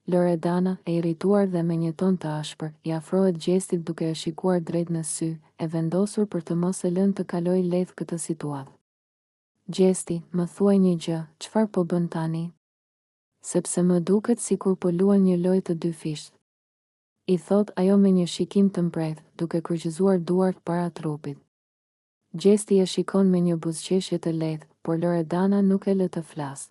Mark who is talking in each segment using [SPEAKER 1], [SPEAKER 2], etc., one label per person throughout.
[SPEAKER 1] Loredana, e irrituar dhe me një ton të ashpër, i afrohet Gjestit duke e shikuar drejt në sy, e vendosur për të mos e lënë të kaloj lehtë këtë situatë. Gjesti, më thuaj një gjë, çfarë po bën tani? Sepse më duket sikur po luan një lojë të dy fisht. I thot ajo me një shikim të mprehtë, duke kryqëzuar duart para trupit. Gjesti e shikon me një buzëqeshje të lehtë, por Loredana nuk e lë të flasë.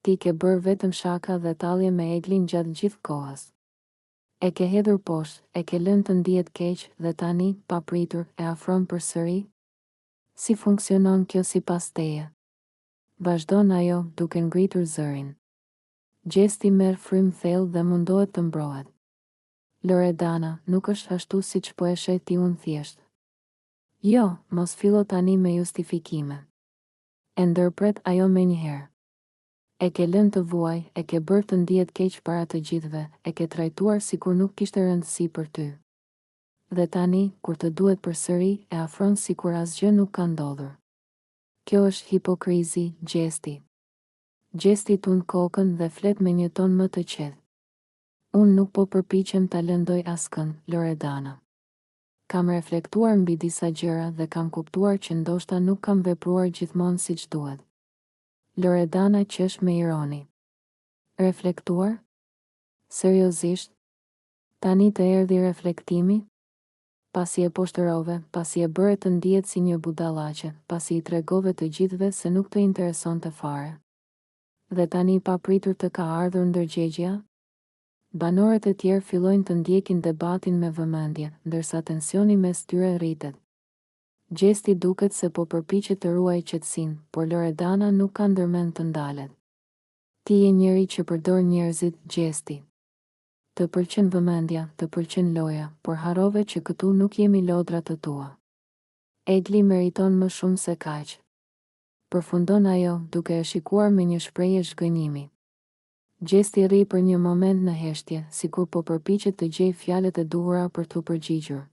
[SPEAKER 1] Ti ke bërë vetëm shaka dhe tallje me Eglin gjatë gjithë kohës. E ke hedhur poshtë, e ke lënë të ndihet keq dhe tani, papritur, e afron përsëri? Si funksionon kjo sipas teje? Vazhdon ajo, duke ngritur zërin. Gjesti merr frym thellë dhe mundohet të mbrohet. Loredana, nuk është ashtu siç po e sheh ti unë thjesht. Jo, mos fillo tani me justifikime. E ndërpret ajo menjëherë. E ke lënë të vuaj, e ke bërë të ndihet keq para të gjithëve, e ke trajtuar sikur nuk kishte rëndësi për ty. Dhe tani, kur të duhet përsëri, e afron sikur asgjë nuk ka ndodhur. Kjo është hipokrizi, Gjesti. Gjesti tund kokën dhe flet me një ton më të qetë. Unë nuk po përpiqem ta lëndoj askënd, Loredana. Kam reflektuar mbi disa gjëra dhe kam kuptuar që ndoshta nuk kam vepruar gjithmonë siç duhet. Loredana qesh me ironi. Reflektuar? Seriozisht? Tani të erdhi reflektimi? Pasi e poshtërove, pasi e bëre të ndihet si një budallaqe, pasi I tregove të gjithëve se nuk të interesonte fare. Dhe tani papritur të ka ardhur ndërgjegjja? Banorët e tjerë fillojnë të ndjekin debatin me vëmendje, ndërsa tensioni mes tyre rritet. Gjesti duket se po përpiqet të ruajë qetësinë, por Loredana nuk ka ndërmend të ndalet. Ti je njeri që përdor njerëzit, Gjesti. Të pëlqen vëmendja, të pëlqen loja, por harrove që këtu nuk jemi lodra të tua. Egli meriton më shumë se kaq. Përfundon ajo, duke e shikuar me një shprehje zhgënjimi. Gjesti rri për një moment në heshtje, sikur po përpiqet të gjejë fjalët e duhura për t'u përgjigjur.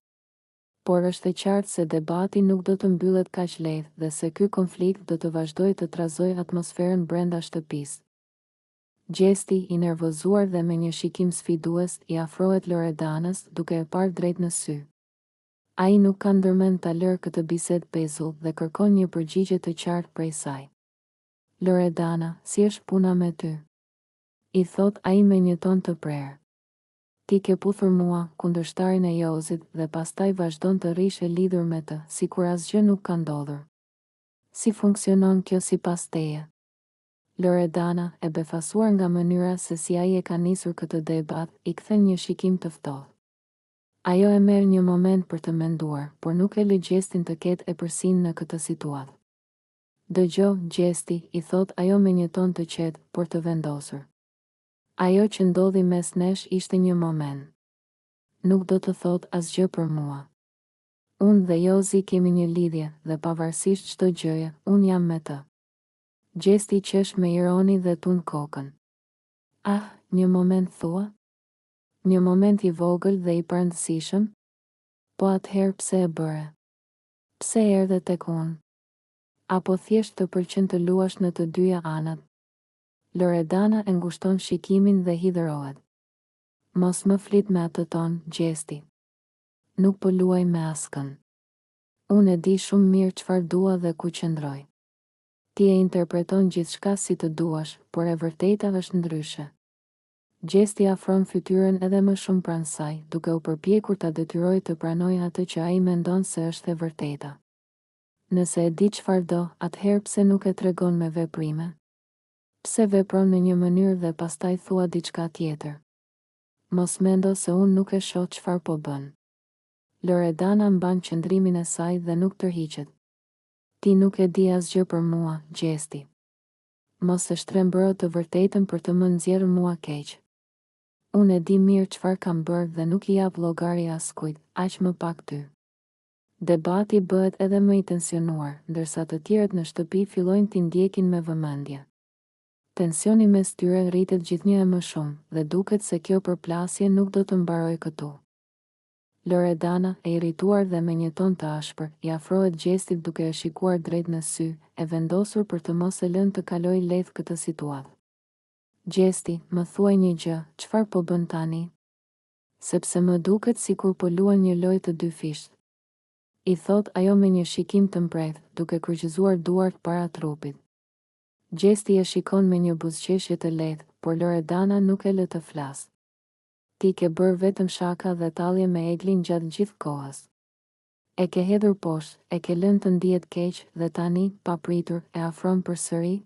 [SPEAKER 1] Por është e qartë se debati nuk do të mbyllet kaq lehtë dhe se ky konflikt do të vazhdojë të trazojë atmosferën brenda shtëpisë. Gjesti, I nervozuar dhe me një shikim sfidues, I afrohet Loredanës duke e parë drejt në sy. Ai nuk ka ndërmend ta lërë këtë bisedë pezull dhe kërkon një përgjigje të qartë prej saj. Loredana, si është puna me ty? I thot ai me një ton të prerë. Ti ke puthur mua, kundërshtarin e Jozit, dhe pastaj vazhdon të rish e lidhur me të, sikur asgjë nuk ka ndodhur. Si funksionon kjo sipas teje? Loredana, e befasuar nga mënyra se si ai e ka nisur këtë debat, I kthen një shikim të ftohtë. Ajo e merr një moment për të menduar, por nuk e lë Gjestin të ketë e përsinë në këtë situatë. Dëgjoj, Gjesti, I thot ajo me një ton të qetë, por të vendosur. Ajo që ndodhi mes nesh ishte një moment. Nuk do të thot asgjë për mua. Unë dhe Jozi kemi një lidhje dhe pavarësisht çdo gjëje, unë jam me të. Gjesti qesh me ironi dhe tund kokën. Ah, një moment thua? Një moment I vogël dhe I parëndësishëm? Po atëherë pse e bëre? Pse erdhe tek unë? Apo thjesht të pëlqen të luash në të dyja anët? Loredana e ngushton shikimin dhe hidhërohet. Mos më flit me atë ton, Gjesti. Nuk po luaj me askën. Unë e di shumë mirë çfarë dua dhe ku qëndroj. Ti e interpreton gjithçka si të duash, por e vërteta është ndryshe. Gjesti afron fytyrën edhe më shumë pranë saj, duke u përpjekur ta detyrojë të pranojë atë që ai mendon se është e vërteta. Nëse e di çfarë do, atëherë pse nuk e tregon me veprime? Pse vepron në një mënyrë dhe pastaj thua diçka tjetër? Mos mendo se unë nuk e shoh çfarë po bën. Loredana mban qëndrimin e saj dhe nuk tërhiqet. Ti nuk e di asgjë për mua, Gjesti. Mos e shtrembëro të vërtetën për të më nxjerrë mua keq. Unë e di mirë çfarë kam bërë dhe nuk I jap llogari askujt, aq më pak ty. Debati bëhet edhe më I tensionuar, ndërsa të tjerët në shtëpi fillojnë t'i ndjekin me vëmendje. Tensioni mes tyre rritet gjithnjë e më shumë dhe duket se kjo përplasje nuk do të mbarojë këtu. Loredana, e irrituar dhe me një ton të ashpër, I afrohet Gjestit duke e shikuar drejt në sy, e vendosur për të mos e lënë të kalojë lehtë këtë situatë. Gjesti, më thuaj një gjë, çfarë po bën tani? Sepse më duket sikur po luan një lojë të dy fisht. I thot ajo me një shikim të mprehtë, duke kryqëzuar duart para trupit. Gjesti e shikon me një buzëqeshje të lehtë, por Loredana nuk e lë të flasë. Ti ke bërë vetëm shaka dhe tallje me Eglin gjatë gjithë kohës. E ke hedhur poshtë, e ke lënë të ndihet keq dhe tani, papritur, e afron përsëri?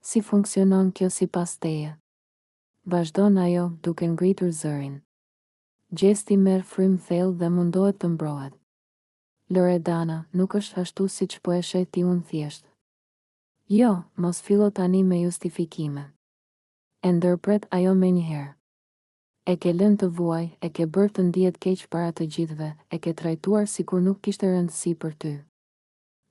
[SPEAKER 1] Si funksionon kjo sipas teje? Vazhdon ajo, duke ngritur zërin. Gjesti merr frym thellë dhe mundohet të mbrohet. Loredana, nuk është ashtu siç po e sheh ti unë thjesht. Jo, mos fillo tani me justifikime. E ndërpret ajo menjëherë. E ke lënë të vuaj, e ke bërë të ndihet keq para të gjithëve, e ke trajtuar sikur nuk kishte rëndësi për ty.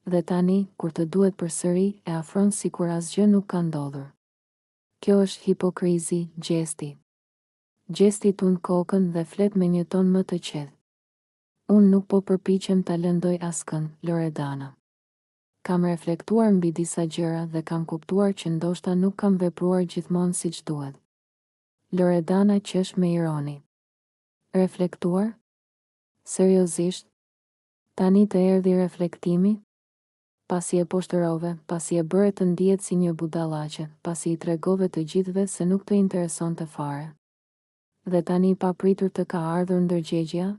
[SPEAKER 1] Dhe tani, kur të duhet përsëri, e afron sikur asgjë nuk ka ndodhur. Kjo është hipokrizi, Gjesti. Gjesti tund kokën dhe flet me një ton më të qetë. Unë nuk po përpiqem ta lëndoj askënd, Loredana. Kam reflektuar mbi disa gjëra dhe kam kuptuar që ndoshta nuk kam vepruar gjithmonë siç duhet. Loredana qesh me ironi. Reflektuar? Seriozisht? Tani të erdhi reflektimi? Pasi e poshtërove, pasi e bëre të ndihet si një budallaqe, pasi i tregove të gjithëve se nuk të interesonte fare. Dhe tani papritur të ka ardhur ndërgjegjja?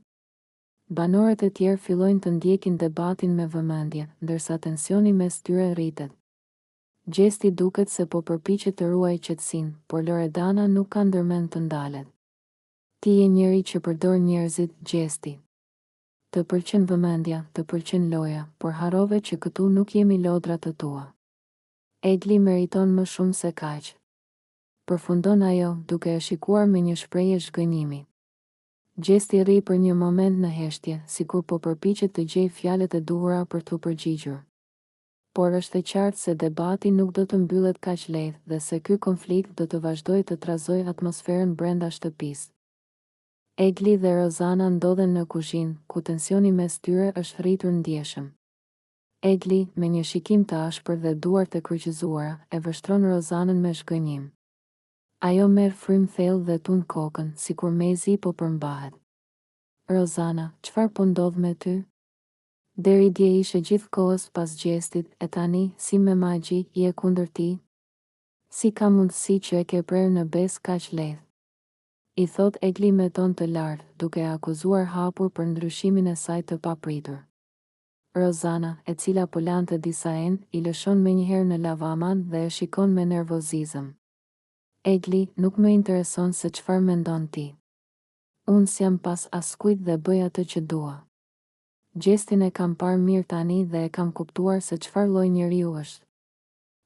[SPEAKER 1] Banorët e tjerë fillojnë të ndjekin debatin me vëmendje, ndërsa tensioni mes tyre rritet. Gjesti duket se po përpiqet të ruajë qetësinë, por Loredana nuk ka ndërmend të ndalet. Ti je njeri që përdor njerëzit, Gjesti. Të pëlqen vëmendja, të pëlqen loja, por harrove që këtu nuk jemi lodra të tua. Egli meriton më shumë se kaq. Përfundon ajo, duke e shikuar me një shprehje zhgënjimi. Gjesti rri për një moment në heshtje, sikur po përpiqet të gjejë fjalët e duhura për t'u përgjigjur. Por është e qartë se debati nuk do të mbyllet kaq lehtë dhe se ky konflikt do të vazhdojë të trazojë atmosferën brenda shtëpisë. Egli dhe Rozana ndodhen në kuzhinë, ku tensioni mes tyre është rritur ndjeshëm. Egli, me një shikim të ashpër dhe duart e kryqëzuara, e vështron Rozanën me zhgënjim. Ajo merr frym thellë dhe tund kokën, sikur mezi po përmbahet. Rozana, çfarë po ndodh me ty? Deri dje ishe gjithë kohës pas Gjestit, e tani, si me magji, je kundër tij? Si ka mundësi që e ke prerë në bes kaq lehtë? I thot Egli me ton të lartë, duke akuzuar hapur për ndryshimin e saj të papritur. Rozana, e cila po lante disa enë, i lëshon menjëherë në lavaman dhe e shikon me nervozizëm. Egli, nuk më intereson se çfarë mendon ti. Unë s'jam pas askujt dhe bëj atë që dua. Gjestin e kam parë mirë tani dhe e kam kuptuar se çfarë lloj njeriu është.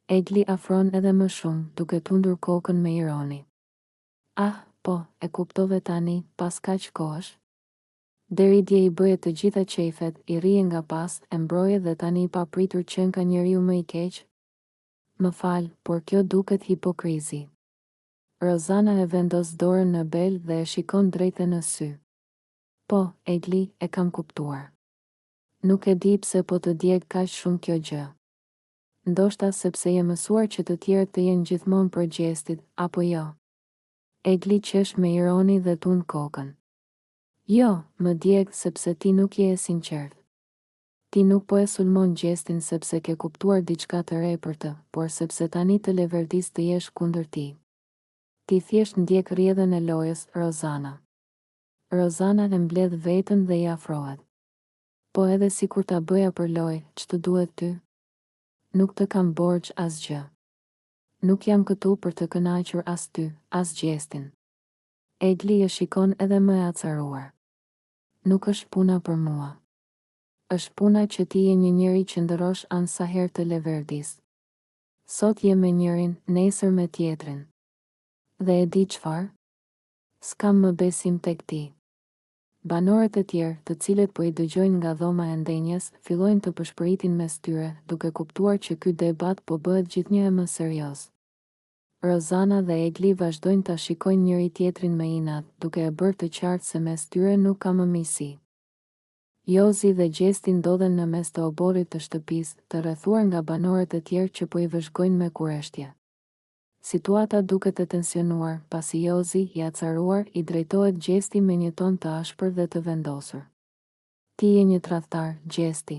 [SPEAKER 1] Egli afron edhe më shumë, duke tundur kokën me ironi. Ah, po, e kuptove tani, pas kaq kohësh? Deri dje i bëje të gjitha qejfet, i rrije nga pas, e mbroje dhe tani i papritur qen ka njeriu më i keq? Më fal, por kjo duket hipokrizi. Rozana e vendos dorën në bel dhe e shikon drejtë në sy. Po, Egli, e kam kuptuar. Nuk e di pse po të djeg kaq shumë kjo gjë. Ndoshta sepse je mësuar që të tjerët të jenë gjithmonë për Gjestit, apo jo? Egli qesh me ironi dhe tund kokën. Jo, më djeg sepse ti nuk je e sinqert. Ti nuk po e sulmon Gjestin sepse ke kuptuar diçka të re për të, por sepse tani të leverdis të jesh kundër tij. Ti thjesht ndjek rrjedhën e lojës, Rozana. Rozana e mbledh veten dhe i afrohet. Po edhe si kur ta bëja për lojë, ç'të duhet ty? Nuk të kam borxh asgjë. Nuk jam këtu për të kënaqur as ty, as Gjestin. Egli e shikon edhe më e acaruar. Nuk është puna për mua. Është puna që ti je një njeri që ndërosh anë sa herë të leverdis. Sot je me njërin, nesër me tjetrin. Dhe e di çfarë? S'kam më besim tek ti. Banorët e tjerë, të cilët po i dëgjojnë nga dhoma e ndenjes, fillojnë të përshpëritin mes tyre, duke kuptuar që ky debat po bëhet gjithnjë më serioz. Rozana dhe Egli vazhdojnë ta shikojnë njëri tjetrin me inat, duke e bërë të qartë se mes tyre nuk ka më misi. Jozi dhe Gjesti ndodhen në mes të oborrit të shtëpisë, të rrethuar nga banorët e tjerë që po i vëzhgojnë me kureshtje. Situata duket e tensionuar, pasi Jozi, i acaruar, i drejtohet Gjesti me një ton të ashpër dhe të vendosur. Ti je një tradhtar, Gjesti.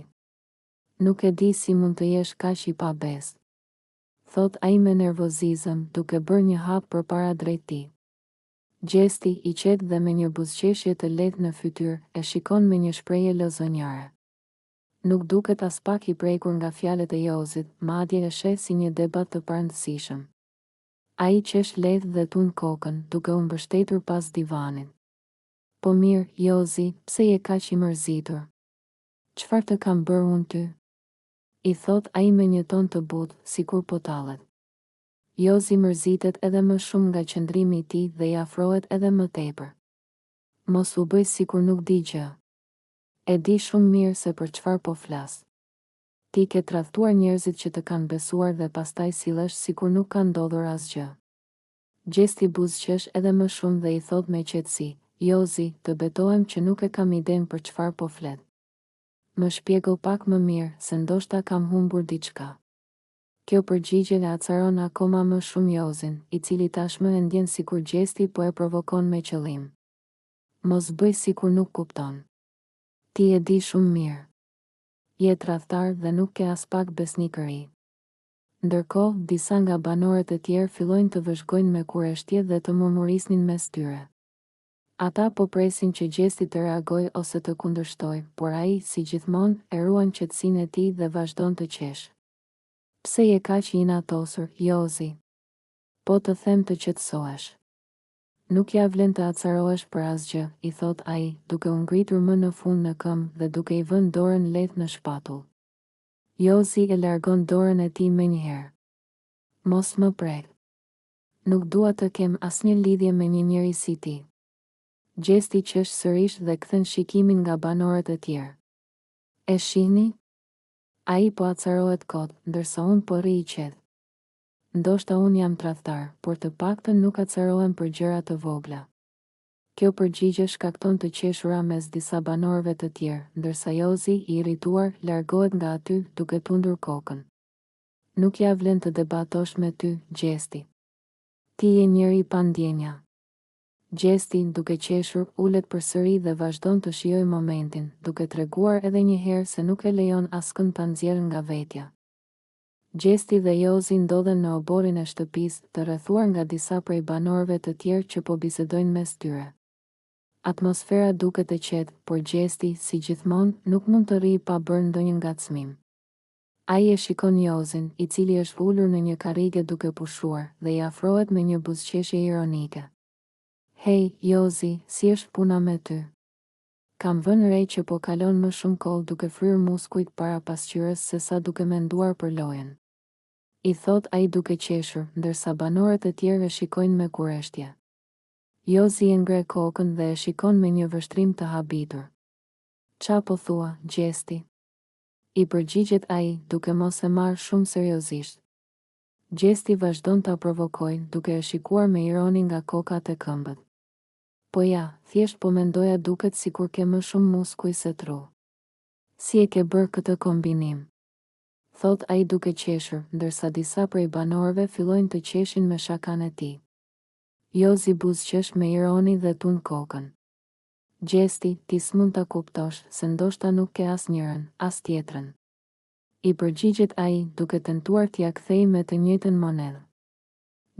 [SPEAKER 1] Nuk e di si mund të jesh kaq i pa besë, thot ai me nervozizëm, duke bërë një hap përpara drejt tij. Gjesti, i qetë dhe me një buzëqeshje të lehtë në fytyrë, e shikon me një shprehje lozonjare. Nuk duket as pak i prekur nga fjalët e Jozit, madje e sheh si një debat të parëndësishëm. Ai qesh lehtë dhe tund kokën, duke u mbështetur pas divanit. Po mirë, Jozi, pse je kaq i mërzitur? Çfarë të kam bërë unë ty? I thot ai me një ton të butë, sikur po tallet. Jozi mërzitet edhe më shumë nga qëndrimi i tij dhe i afrohet edhe më tepër. Mos u bëj sikur nuk di gjë. E di shumë mirë se për çfarë po flas. Ti ke tradhtuar njerëzit që të kanë besuar dhe pastaj sillesh sikur nuk ka ndodhur asgjë. Gjesti buzëqesh edhe më shumë dhe i thot me qetësi, Jozi, të betohem që nuk e kam idenë për çfarë po flet. Më shpjego pak më mirë, se ndoshta kam humbur diçka. Kjo përgjigje e acaron akoma më shumë Jozin, i cili tashmë e ndjen sikur Gjesti po e provokon me qëllim. Mos bëj sikur nuk kupton. Ti e di shumë mirë. Je tradhtar dhe nuk ke as pak besnikëri. Ndërkohë, disa nga banorët e tjerë fillojnë të vëzhgojnë me kurreshtje dhe të murmurisnin mes tyre. Ata po presin që Gjesti të reagojë ose të kundërshtojë, por ai, si gjithmonë, e ruan qetësinë e tij dhe vazhdon të qeshë. Pse je kaq i inatosur, Jozi? Po të them të qetësohesh. Nuk ja vlen të acarohesh për asgjë, i thot ai, duke u ngritur më në fund në këmbë dhe duke i vënë dorën lehtë në shpatull. Jozi e largon dorën e tij menjëherë. Mos më prek. Nuk dua të kem asnjë lidhje me një njeri si ti. Gjesti qesh sërish dhe kthen shikimin nga banorët e tjerë. E shihni? Ai po acarohet kot, ndërsa unë po rri i qetë. Ndoshta unë jam tradhtar, por të paktën nuk acarohem për gjëra të vogla. Kjo përgjigje shkakton të qeshura mes disa banorëve të tjerë, ndërsa Jozi, i irrituar, largohet nga aty, duke tundur kokën. Nuk ja vlen të debatosh me ty, Gjesti. Ti je njeri pa ndjenja. Gjesti, duke qeshur, ulet përsëri dhe vazhdon të shijojë momentin, duke treguar edhe një herë se nuk e lejon askënd ta nxjerrë nga vetja. Gjesti dhe Jozi ndodhen në oborin e shtëpisë, të rrethuar nga disa prej banorëve të tjerë që po bisedojnë mes tyre. Atmosfera duket e qetë, por Gjesti, si gjithmonë, nuk mund të rrijë pa bërë ndonjë ngacmim. Ai e shikon Jozin, i cili është ulur në një karrige duke pushuar, dhe i afrohet me një buzëqeshje ironike. Hej, Jozi, si është puna me ty? Kam vënë re që po kalon më shumë kohë duke fryrë muskujt para pasqyrës se sa duke menduar për lojën. I thot ai duke qeshur, ndërsa banorët e tjerë e shikojnë me kurreshtje. Jozi e ngre kokën dhe e shikon me një vështrim të habitur. Qa po thua, Gjesti? I përgjigjet ai, duke mos e marrë shumë seriozisht. Gjesti vazhdon ta provokojë, duke e shikuar me ironi nga kokat e këmbët. Po ja, thjesht po mendoja duket sikur ke më shumë muskuj se tru. Si e ke bërë këtë kombinim? Thot ai duke qeshur, ndërsa disa prej banorëve fillojnë të qeshin me shakan e tij. Jozi buzëqesh me ironi dhe tund kokën. Gjesti, ti s'mund ta kuptosh, se ndoshta nuk ke as njërën, as tjetrën. I përgjigjet ai, duke tentuar t'ia kthejë me të njëjtën monedhë.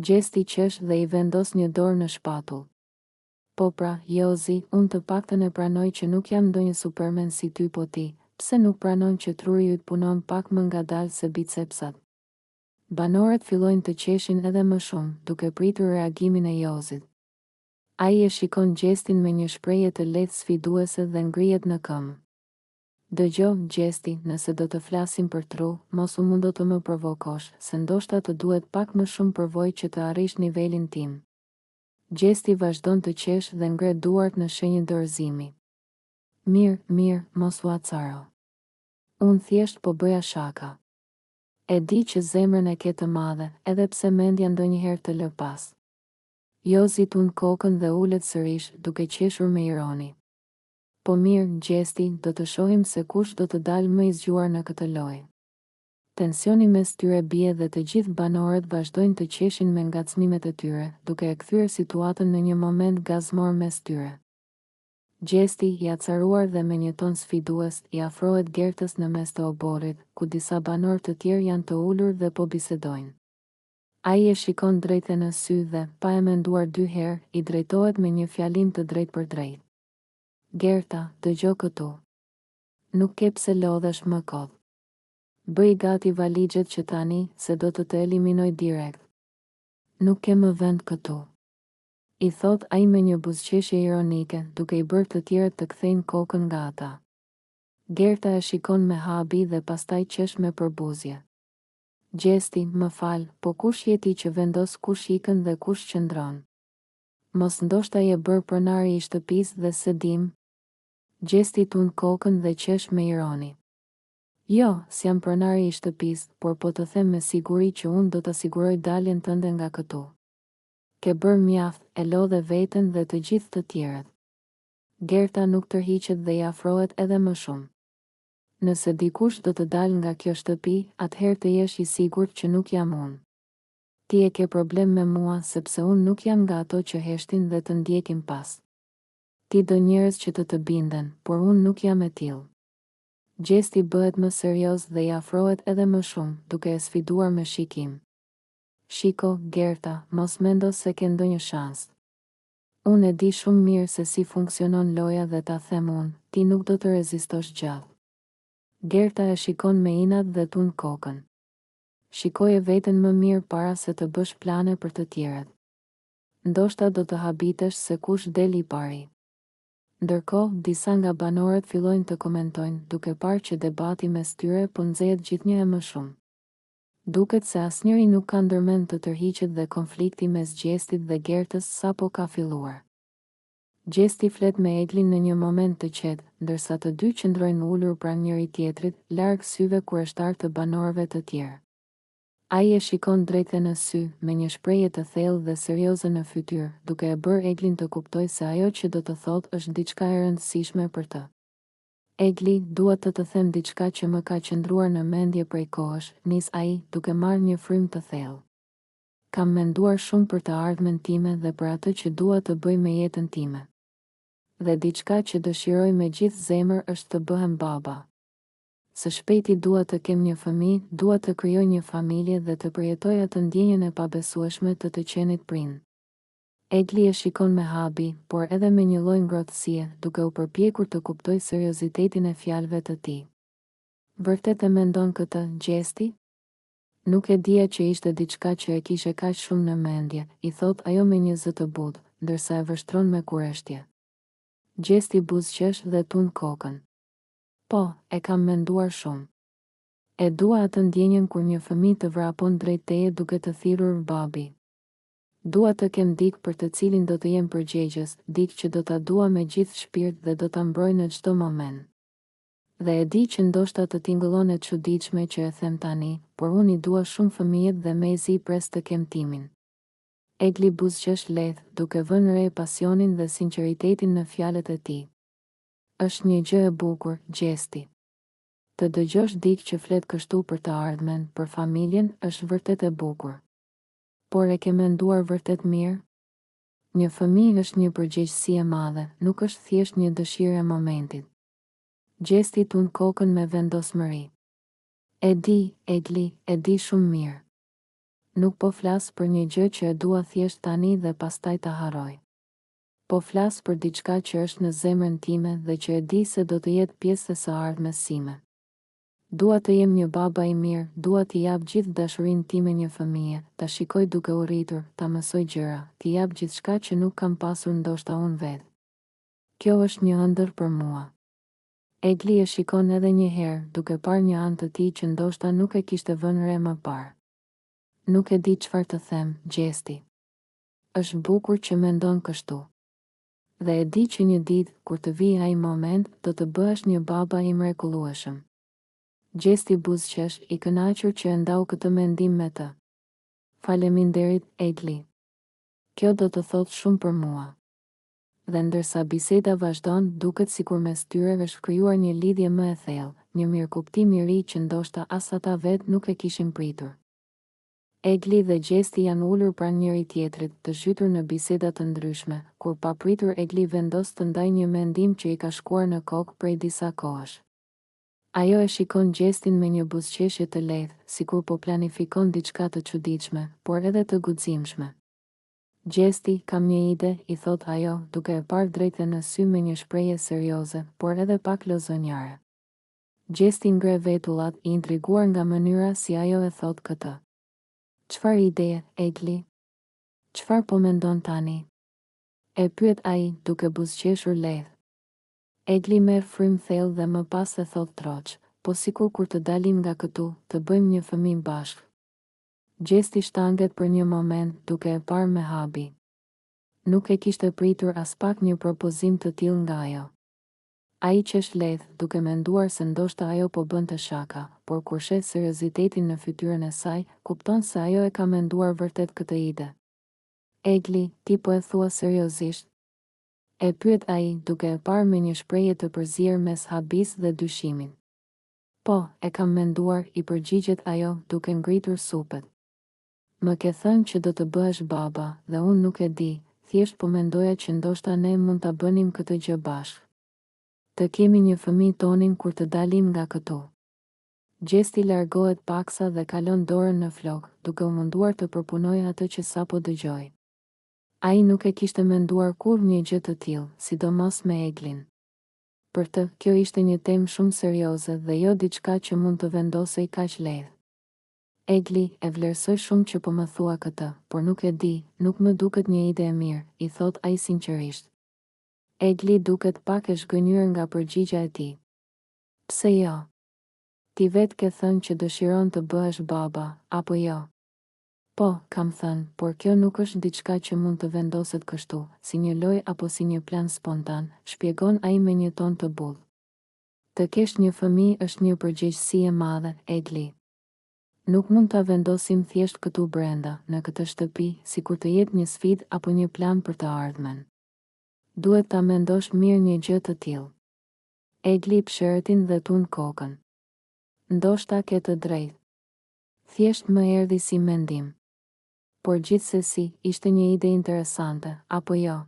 [SPEAKER 1] Gjesti qesh dhe i vendos një dorë në shpatull. Po pra, Jozi, unë të paktën e pranoj që nuk jam ndonjë supermen si ty, po ti, pse nuk pranon që truri yt punon pak më ngadalë se bicepsat? Banorët fillojnë të qeshin edhe më shumë, duke pritur reagimin e Jozit. Ai e shikon Gjestin me një shprehje të lehtë sfiduese dhe ngrihet në këmbë. Dëgjoj, Gjesti, nëse do të flasim për tru, mos u mundo të më provokosh, se ndoshta të duhet pak më shumë përvojë që të arrish nivelin tim. Gjesti vazhdon të qesh dhe ngre duart në shenjë dorëzimi. Mirë, mos u acaro. Unë thjesht po bëja shaka. E di që zemrën e ke të madhe, edhe pse mendja ndonjëherë të lë pas. Jozi tund kokën dhe ulet sërish, duke qeshur me ironi. Po mirë, Gjesti, do të shohim se kush do të dalë më i zgjuar në këtë lojë. Tensioni mes tyre bie dhe të gjithë banorët vazhdojnë të qeshin me ngacmimet e tyre, duke e kthyer situatën në një moment gazmor mes tyre. Gjesti, i acaruar dhe me një ton sfidues, i afrohet Gertës në mes të oborrit, ku disa banorë të tjerë janë të ulur dhe po bisedojnë. Ai e shikon drejt në sy dhe, pa e menduar 2 herë, i drejtohet me një fjalim të drejt për drejt. Gerta, dëgjo këtu. Nuk ke pse lodhesh më kot. Bëj gati valixhet që tani, se do të eliminoj direkt. Nuk ke më vend këtu. I thot ai me një buzëqeshje ironike, duke i bërë të tjerët të kthejnë kokën nga ata. Gerta e shikon me habi dhe pastaj qesh me përbuzje. Gjesti, më fal, po kush jeti që vendos kush ikën dhe kush qëndron? Mos ndoshta je bërë pronari i shtëpisë dhe se dim? Gjesti tund kokën dhe qesh me ironi. Jo, s'jam pronari i shtëpisë, por po të them me siguri që unë do të siguroj daljen tënde nga këtu. Ke bërë mjaft, e lodhe veten dhe të gjithë të tjerët. Gerta nuk tërhiqet dhe i afrohet edhe më shumë. Nëse dikush do të dalë nga kjo shtëpi, atëherë të jesh i sigurt që nuk jam unë. Ti e ke problem me mua sepse unë nuk jam nga ato që heshtin dhe të ndjekin pas. Ti do njerëz që të binden, por unë nuk jam e tillë. Gjesti bëhet më serioz dhe i afrohet edhe më shumë, duke e sfiduar me shikim. Shiko, Gerta, mos mendo se ke ndonjë shans. Unë e di shumë mirë se si funksionon loja dhe ta them unë, ti nuk do të rezistosh gjallë. Gerta e shikon me inat dhe tund kokën. Shikoje veten më mirë para se të bësh plane për të tjerët. Ndoshta do të habitesh se kush del i pari. Ndërkohë, disa nga banorët fillojnë të komentojnë, duke parë që debati mes tyre po nxehet gjithnjë e më shumë. Duket se asnjëri nuk ka ndërmend të tërhiqet dhe konflikti mes Gjestit dhe Gertës sapo ka filluar. Gjesti flet me Eglin në një moment të qetë, ndërsa të dy qëndrojnë ulur pranë njëri tjetrit, larg syve kureshtar të banorëve të tjerë. Ai e shikon drejt në sy, me një shprehje të thellë dhe serioze në fytyrë, duke e bërë Eglin të kuptojë se ajo që do të thotë është diçka e rëndësishme për të. Egli, dua të them diçka që më ka qëndruar në mendje prej kohësh, nis ai, duke marrë një frym të thellë. Kam menduar shumë për të ardhmen time dhe për atë që dua të bëj me jetën time. Dhe diçka që dëshiroj me gjithë zemër është të bëhem baba. Së shpejti dua të kem një fëmijë, dua të krijoj një familje dhe të përjetoj atë ndjenjën e pabesueshme të qenit prind. Egli e shikon me habi, por edhe me një lloj ngrohtësie, duke u përpjekur të kuptojë seriozitetin e fjalëve të tij. Vërtet e mendon këtë, Gjesti? Nuk e dija që ishte diçka që e kishe kaq shumë në mendje, i thot ajo me një zë të butë, ndërsa e vështron me kureshtje. Gjesti buzëqesh dhe tund kokën. Po, e kam menduar shumë. E dua atë ndjenjën kur një fëmijë të vrapon drejt teje duke të thirrur babi. Dua të kem dikë për të cilin do të jem përgjegjës, dikë që do ta dua me gjithë shpirt dhe do ta mbroj në çdo moment. Dhe e di që ndoshta të tingëllon e çuditshme që e them tani, por unë i dua shumë fëmijët dhe mezi pres të kem timin. Egli buzëqesh lehtë, duke vënë re pasionin dhe sinqeritetin në fjalët e tij. Është një gjë e bukur, Gjesti. Të dëgjosh dikë që flet kështu për të ardhmen, për familjen, është vërtet e bukur. Por e ke menduar vërtet mirë? Një fëmijë është një përgjegjësi e madhe, nuk është thjesht një dëshirë e momentit. Gjesti tund kokën me vendosmëri. E di, Egli, e di shumë mirë. Nuk po flas për një gjë që e dua thjesht tani dhe pastaj ta harroj. Po flas për diçka që është në zemrën time dhe që e di se do të jetë pjesë e së ardhmes sime. Dua të jem një baba i mirë, dua t'i jap gjithë dashurinë time një fëmije, ta shikoj duke u rritur, ta mësoj gjëra, t'i jap gjithçka që nuk kam pasur ndoshta unë vetë. Kjo është një ëndër për mua. Egli e shikon edhe një herë, duke parë një anë të tij që ndoshta nuk e kishte vënë re më parë. Nuk e di çfarë të them, Gjesti. Është bukur që mendon kështu. Dhe e di që një ditë, kur të vijë ai moment, do të bëhesh një baba i mrekullueshëm. Gjesti buzëqesh, i kënaqur që e ndau këtë mendim me të. Faleminderit, Egli. Kjo do të thotë shumë për mua. dhe ndërsa biseda vazhdon, duket sikur mes tyre është krijuar një lidhje më e thellë, një mirëkuptim i ri që ndoshta as ata vetë nuk e kishin pritur. Egli dhe Gjesti janë ulur pranë njëri tjetrit, të zhytur në biseda të ndryshme, kur papritur Egli vendos të ndajë një mendim që i ka shkuar në kokë prej disa kohësh. Ajo e shikon Gjestin me një buzëqeshje të lehtë, sikur po planifikon diçka të çuditshme, por edhe të guximshme. Gjesti, kam një ide, i thot ajo, duke e parë drejtë në sy me një shprehje serioze, por edhe pak lozonjare. Gjesti ngre vetullat, i intriguar nga mënyra si ajo e thot këtë. Çfarë ideje, Egli? Çfarë po mendon tani? E pyet ai, duke buzëqeshur lehtë. Egli merr frym thellë dhe më pas e thot troç, po sikur kur të dalim nga këtu, të bëjmë një fëmijë bashkë. Gjesti shtanget për një moment, duke e parë me habi. Nuk e kishte pritur as pak një propozim të tillë nga ajo. Ai qesh lehtë, duke menduar se ndoshta ajo po bënte shaka, por kur sheh seriozitetin në fytyrën e saj, kupton se ajo e ka menduar vërtet këtë ide. Egli, ti po e thua seriozisht? E pyet ai, duke e parë me një shprehje të përzierë mes habis dhe dyshimin. Po, e kam menduar, i përgjigjet ajo, duke ngritur supet. Më ke thënë që do të bëhesh baba, dhe unë nuk e di, thjesht po mendoja që ndoshta ne mund ta bënim këtë gjë bashkë. Të kemi një fëmijë tonin kur të dalim nga këtu. Gjesti largohet paksa dhe kalon dorën në flok, duke u munduar të përpunojë atë që sapo dëgjoi. Ai nuk e kishte menduar kur një gjë të tillë, sidomos me Eglin. Për të, kjo ishte një temë shumë serioze dhe jo diçka që mund të vendosej kaq lehtë. Egli, e vlerësoj shumë që po më thua këtë, por nuk e di, nuk më duket një ide e mirë, i thot ai sinqerisht. Egli duket pak e zhgënjur nga përgjigja e tij. Pse jo? Ti vetë ke thënë që dëshiron të bëhesh baba, apo jo? Po, kam thënë, por kjo nuk është diçka që mund të vendoset kështu, si një lojë apo si një plan spontan, shpjegon ai me një ton të bullë. Të kesh një fëmijë është një përgjegjësi e madhe, Egli. Nuk mund ta vendosim thjesht këtu brenda, në këtë shtëpi, sikur të jetë një sfidë apo një plan për të ardhmen. Duhet ta mendosh mirë një gjë të tillë. Egli pshërtin dhe tund kokën. Ndoshta ke të drejtë. Thjesht më erdhi si mendim. Por gjithsesi, ishte një ide interesante, apo jo?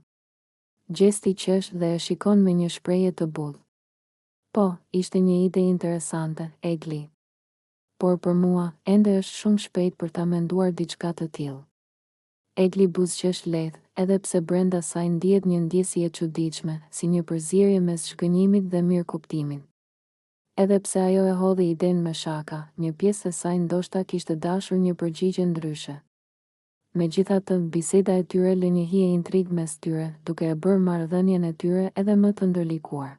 [SPEAKER 1] Gjesti qesh dhe e shikon me një shprehje të bullë. Po, ishte një ide interesante, Egli. Por për mua, ende është shumë shpejt për ta menduar diçka të tillë. Egli buzëqesh lehtë, edhe pse brenda saj ndihet një ndjesje e çuditshme, si një përzierje mes shkënjimit dhe mirëkuptimit. Edhe pse ajo e hodhi idenë me shaka, një pjesë e saj ndoshta kishte dashur një përgjigje ndryshe. Megjithatë, biseda e tyre lë një hije intrigë mes tyre, duke e bërë marrëdhënien e tyre edhe më të ndërlikuar.